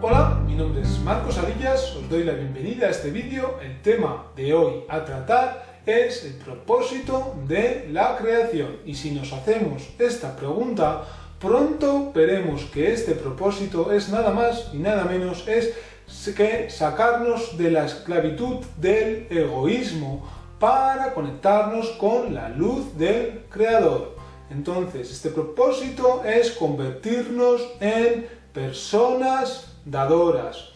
Hola, mi nombre es Marcos Arillas, os doy la bienvenida a este vídeo. El tema de hoy a tratar es el propósito de la creación. Y si nos hacemos esta pregunta, pronto veremos que este propósito es nada más y nada menos que sacarnos de la esclavitud del egoísmo para conectarnos con la luz del Creador. Entonces, este propósito es convertirnos en personas dadoras.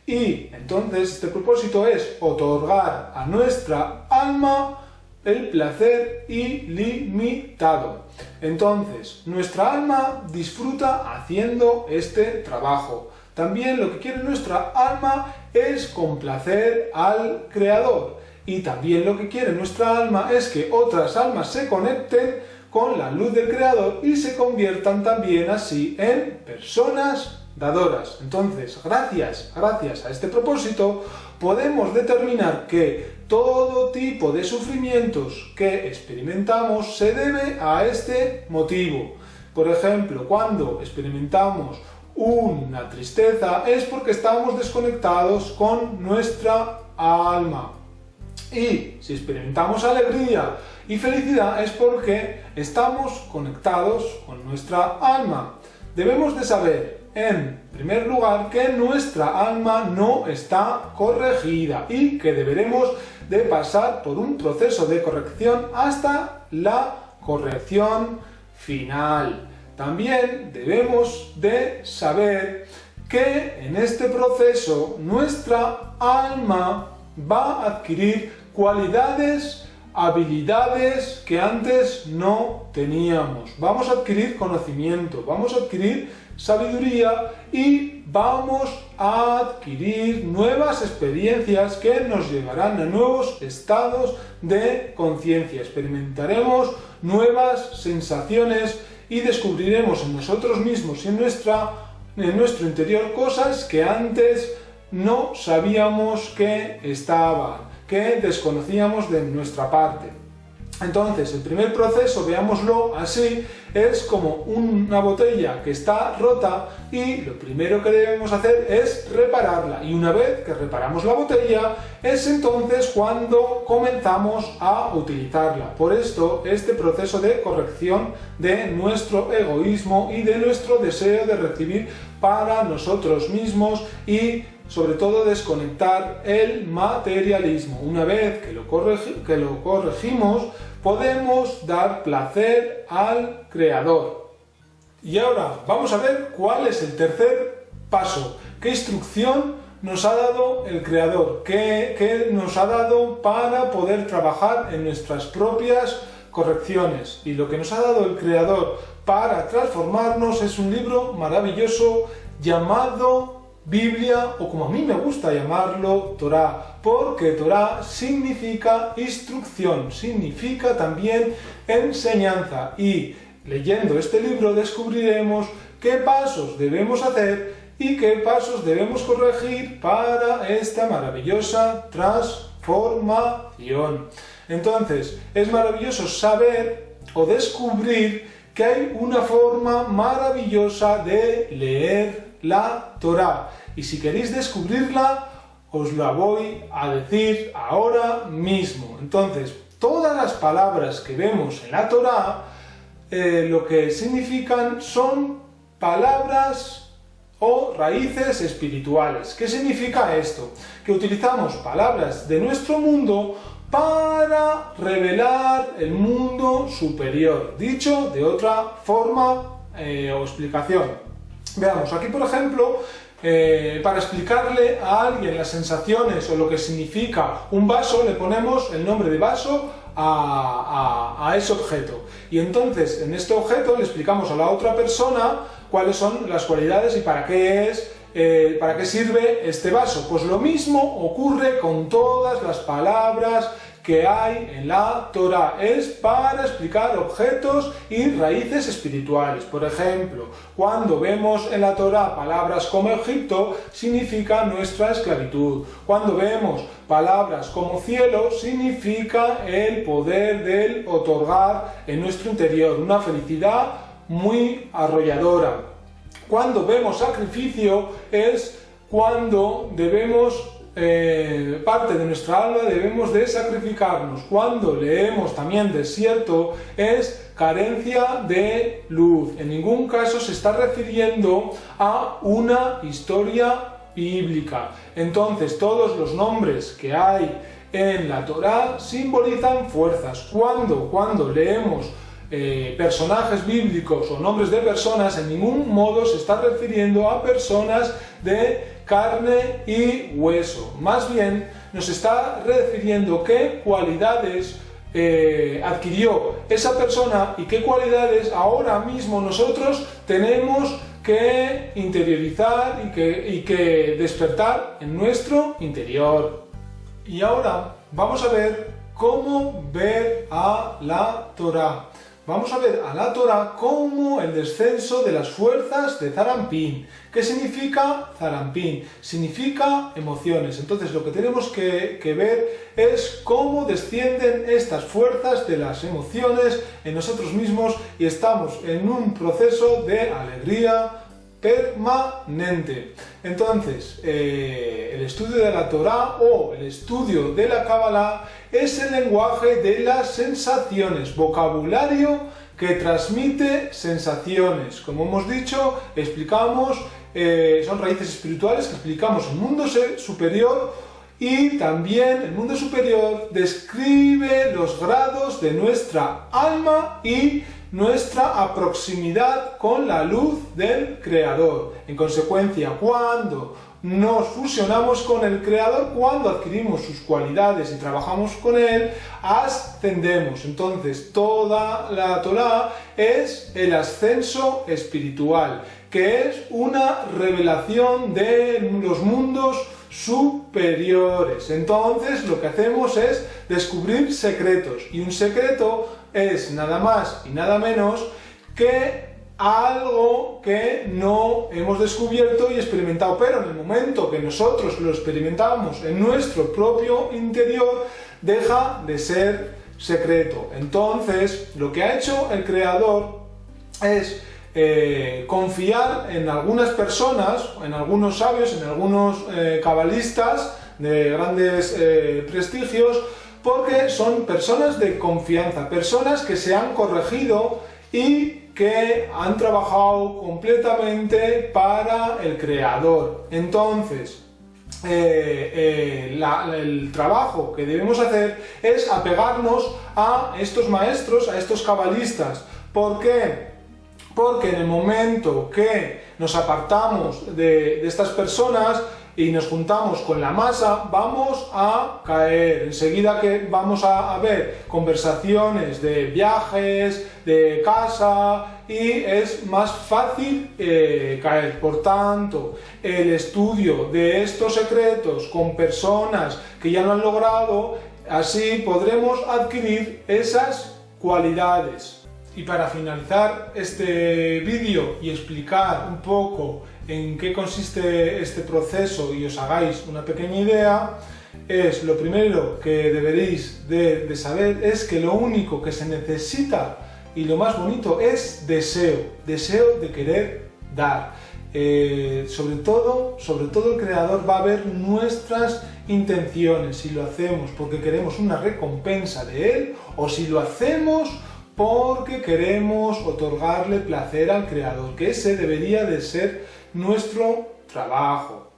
Y entonces este propósito es otorgar a nuestra alma el placer ilimitado. Entonces, nuestra alma disfruta haciendo este trabajo. También lo que quiere nuestra alma es complacer al Creador. Y también lo que quiere nuestra alma es que otras almas se conecten con la luz del Creador y se conviertan también así en personas dadoras. Entonces, gracias a este propósito, podemos determinar que todo tipo de sufrimientos que experimentamos se debe a este motivo. Por ejemplo, cuando experimentamos una tristeza es porque estamos desconectados con nuestra alma. Y si experimentamos alegría y felicidad es porque estamos conectados con nuestra alma. Debemos de saber, en primer lugar, que nuestra alma no está corregida y que deberemos de pasar por un proceso de corrección hasta la corrección final. También debemos de saber que en este proceso nuestra alma va a adquirir cualidades, habilidades que antes no teníamos. Vamos a adquirir conocimiento, vamos a adquirir sabiduría y vamos a adquirir nuevas experiencias que nos llevarán a nuevos estados de conciencia. Experimentaremos nuevas sensaciones y descubriremos en nosotros mismos y en nuestro interior cosas que antes no sabíamos que estaban, que desconocíamos de nuestra parte. Entonces, el primer proceso, veámoslo así, es como una botella que está rota y lo primero que debemos hacer es repararla. Y una vez que reparamos la botella, es entonces cuando comenzamos a utilizarla. Por esto, este proceso de corrección de nuestro egoísmo y de nuestro deseo de recibir para nosotros mismos y sobre todo desconectar el materialismo. Una vez que lo corregimos, podemos dar placer al Creador. Y ahora vamos a ver cuál es el tercer paso. ¿Qué instrucción nos ha dado el Creador? ¿Qué nos ha dado para poder trabajar en nuestras propias correcciones? Y lo que nos ha dado el Creador para transformarnos es un libro maravilloso llamado Biblia, o como a mí me gusta llamarlo, Torá, porque Torá significa instrucción, significa también enseñanza, y leyendo este libro descubriremos qué pasos debemos hacer y qué pasos debemos corregir para esta maravillosa transformación. Entonces, es maravilloso saber o descubrir que hay una forma maravillosa de leer la Torá. Y si queréis descubrirla, os la voy a decir ahora mismo. Entonces, todas las palabras que vemos en la Torá, lo que significan son palabras o raíces espirituales. ¿Qué significa esto? Que utilizamos palabras de nuestro mundo para revelar el mundo superior. Dicho de otra forma o explicación. Veamos, aquí por ejemplo, para explicarle a alguien las sensaciones o lo que significa un vaso, le ponemos el nombre de vaso a ese objeto. Y entonces, en este objeto le explicamos a la otra persona cuáles son las cualidades y para qué sirve este vaso. Pues lo mismo ocurre con todas las palabras que hay en la Torá. Es para explicar objetos y raíces espirituales. Por ejemplo, cuando vemos en la Torá palabras como Egipto, significa nuestra esclavitud. Cuando vemos palabras como cielo, significa el poder del otorgar en nuestro interior una felicidad muy arrolladora. Cuando vemos sacrificio, es cuando debemos, parte de nuestra alma debemos de sacrificarnos. Cuando leemos también desierto es carencia de luz. En ningún caso se está refiriendo a una historia bíblica. Entonces todos los nombres que hay en la Torá simbolizan fuerzas. Cuando leemos personajes bíblicos o nombres de personas, en ningún modo se está refiriendo a personas de carne y hueso. Más bien nos está refiriendo qué cualidades adquirió esa persona y qué cualidades ahora mismo nosotros tenemos que interiorizar y que despertar en nuestro interior. Y ahora vamos a ver cómo ver a la Torá. Vamos a ver a la Torá como el descenso de las fuerzas de Zarampín. ¿Qué significa Zarampín? Significa emociones. Entonces lo que tenemos que ver es cómo descienden estas fuerzas de las emociones en nosotros mismos y estamos en un proceso de alegría permanente. Entonces, el estudio de la Torá o el estudio de la Kabbalah es el lenguaje de las sensaciones, vocabulario que transmite sensaciones. Como hemos dicho, explicamos, son raíces espirituales que explicamos el mundo superior, y también el mundo superior describe los grados de nuestra alma y nuestra proximidad con la luz del Creador. En consecuencia, cuando nos fusionamos con el Creador, cuando adquirimos sus cualidades y trabajamos con Él, ascendemos. Entonces, toda la Torá es el ascenso espiritual, que es una revelación de los mundos superiores. Entonces, lo que hacemos es descubrir secretos, y un secreto es nada más y nada menos que algo que no hemos descubierto y experimentado, pero en el momento que nosotros lo experimentamos en nuestro propio interior, deja de ser secreto. Entonces, lo que ha hecho el Creador es confiar en algunas personas, en algunos sabios, en algunos cabalistas de grandes prestigios, porque son personas de confianza, personas que se han corregido y que han trabajado completamente para el Creador. Entonces, el trabajo que debemos hacer es apegarnos a estos maestros, a estos cabalistas. ¿Por qué? Porque en el momento que nos apartamos de estas personas y nos juntamos con la masa, vamos a caer. Enseguida que vamos a ver conversaciones de viajes, de casa, y es más fácil caer. Por tanto, el estudio de estos secretos con personas que ya lo han logrado, así podremos adquirir esas cualidades. Y para finalizar este vídeo y explicar un poco en qué consiste este proceso y os hagáis una pequeña idea, es lo primero que deberéis de saber es que lo único que se necesita y lo más bonito es deseo de querer dar. Sobre todo el Creador va a ver nuestras intenciones, si lo hacemos porque queremos una recompensa de Él o si lo hacemos porque queremos otorgarle placer al Creador, que ese debería de ser nuestro trabajo.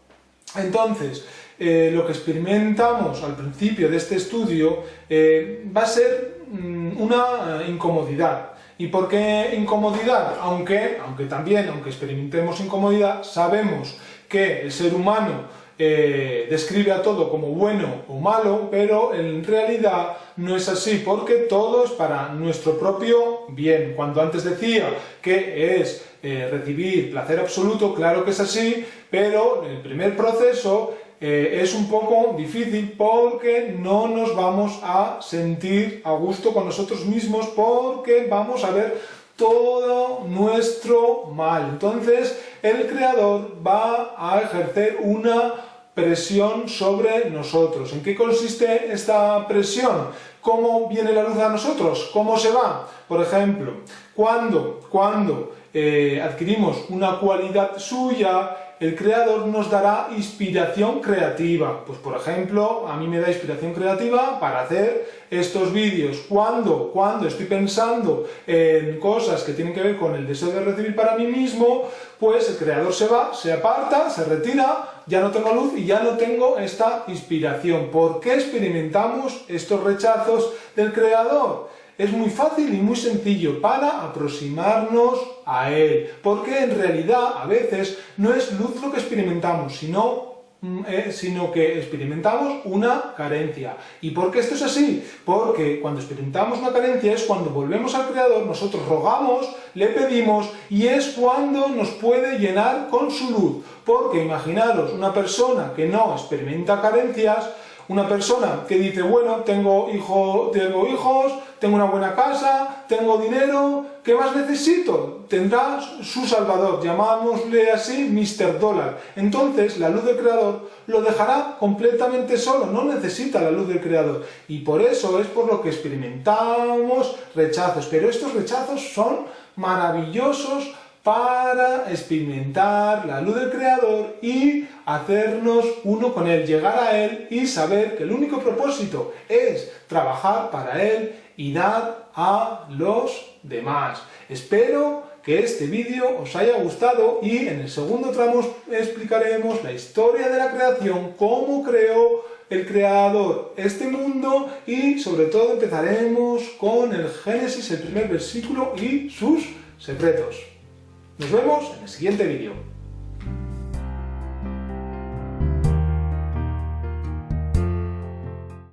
Entonces, lo que experimentamos al principio de este estudio va a ser una incomodidad. ¿Y por qué incomodidad? Aunque experimentemos incomodidad, sabemos que el ser humano describe a todo como bueno o malo, pero en realidad no es así, porque todo es para nuestro propio bien. Cuando antes decía que es recibir placer absoluto, claro que es así, pero el primer proceso es un poco difícil porque no nos vamos a sentir a gusto con nosotros mismos, porque vamos a ver todo nuestro mal. Entonces el Creador va a ejercer una presión sobre nosotros. ¿En qué consiste esta presión? ¿Cómo viene la luz a nosotros? ¿Cómo se va? Por ejemplo, cuando adquirimos una cualidad suya, el Creador nos dará inspiración creativa. Pues por ejemplo, a mí me da inspiración creativa para hacer estos vídeos. Cuando estoy pensando en cosas que tienen que ver con el deseo de recibir para mí mismo, pues el Creador se va, se aparta, se retira, ya no tengo luz y ya no tengo esta inspiración. ¿Por qué experimentamos estos rechazos del Creador? Es muy fácil y muy sencillo para aproximarnos a Él, porque en realidad a veces no es luz lo que experimentamos, sino que experimentamos una carencia. ¿Y por qué esto es así? Porque cuando experimentamos una carencia es cuando volvemos al Creador, nosotros rogamos, le pedimos y es cuando nos puede llenar con su luz. Porque imaginaros una persona que no experimenta carencias, una persona que dice, bueno, tengo hijos, tengo una buena casa, tengo dinero, ¿qué más necesito? Tendrá su Salvador, llamámosle así Mr. Dólar. Entonces la luz del Creador lo dejará completamente solo, no necesita la luz del Creador. Y por eso es por lo que experimentamos rechazos. Pero estos rechazos son maravillosos para experimentar la luz del Creador y hacernos uno con Él, llegar a Él y saber que el único propósito es trabajar para Él y dar a los demás. Espero que este vídeo os haya gustado y en el segundo tramo explicaremos la historia de la creación, cómo creó el Creador este mundo y sobre todo empezaremos con el Génesis, el primer versículo y sus secretos. Nos vemos en el siguiente vídeo.